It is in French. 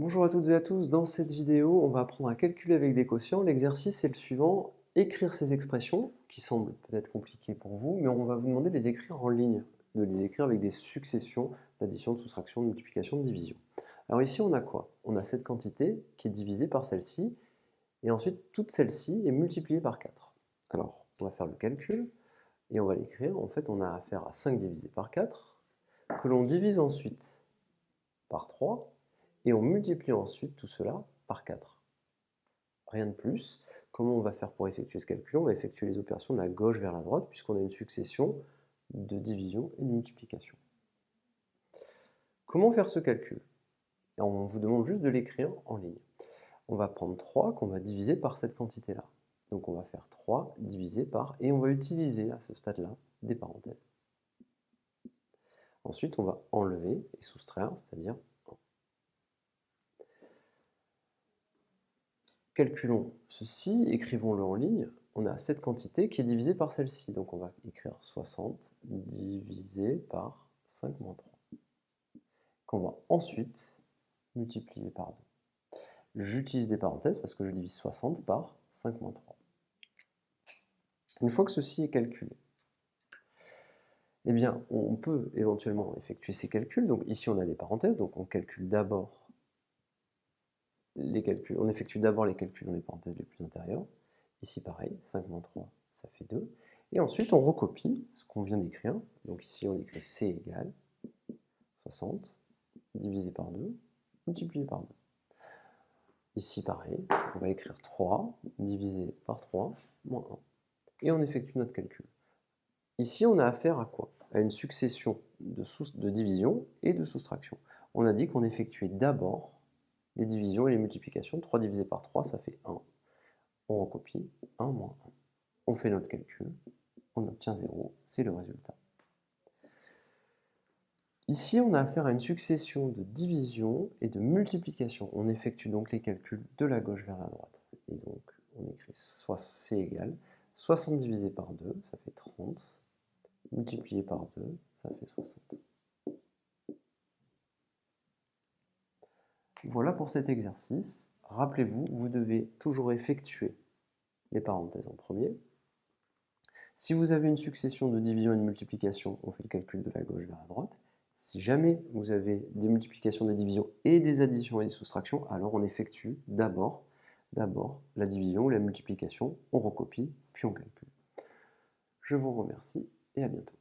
Bonjour à toutes et à tous, dans cette vidéo, on va apprendre à calculer avec des quotients. L'exercice est le suivant, écrire ces expressions, qui semblent peut-être compliquées pour vous, mais on va vous demander de les écrire en ligne, de les écrire avec des successions d'addition, de soustraction, de multiplication, de division. Alors ici, on a quoi? On a cette quantité qui est divisée par celle-ci, et ensuite toute celle-ci est multipliée par 4. Alors, on va faire le calcul, et on va l'écrire. En fait, on a affaire à 5 divisé par 4, que l'on divise ensuite par 3, et on multiplie ensuite tout cela par 4. Rien de plus. Comment on va faire pour effectuer ce calcul? On va effectuer les opérations de la gauche vers la droite, puisqu'on a une succession de division et de multiplication. Comment faire ce calcul? On vous demande juste de l'écrire en ligne. On va prendre 3 qu'on va diviser par cette quantité-là. Donc on va faire 3 divisé par, et on va utiliser à ce stade-là des parenthèses. Ensuite, on va enlever et soustraire, c'est-à-dire 1. Calculons ceci, écrivons-le en ligne. On a cette quantité qui est divisée par celle-ci. Donc on va écrire 60 divisé par 5 moins 3, qu'on va ensuite multiplier par 2. J'utilise des parenthèses parce que je divise 60 par 5 moins 3. Une fois que ceci est calculé, eh bien, on peut éventuellement effectuer ces calculs. Donc ici, on a des parenthèses, donc on calcule d'abord les calculs, on effectue d'abord les calculs dans les parenthèses les plus intérieures. Ici, pareil, 5 moins 3, ça fait 2. Et ensuite, on recopie ce qu'on vient d'écrire. Donc ici, on écrit C égale 60 divisé par 2, multiplié par 2. Ici, pareil, on va écrire 3 divisé par 3, moins 1. Et on effectue notre calcul. Ici, on a affaire à quoi? À une succession de division et de soustraction. On a dit qu'on effectuait d'abord les divisions et les multiplications. 3 divisé par 3, ça fait 1. On recopie 1 moins 1. On fait notre calcul, on obtient 0, c'est le résultat. Ici, on a affaire à une succession de division et de multiplication. On effectue donc les calculs de la gauche vers la droite. Et donc, on écrit soit C égale 60 divisé par 2, ça fait 30, multiplié par 2, ça fait 60. Voilà pour cet exercice. Rappelez-vous, vous devez toujours effectuer les parenthèses en premier. Si vous avez une succession de division et de multiplication, on fait le calcul de la gauche vers la droite. Si jamais vous avez des multiplications, des divisions et des additions et des soustractions, alors on effectue d'abord la division ou la multiplication, on recopie, puis on calcule. Je vous remercie et à bientôt.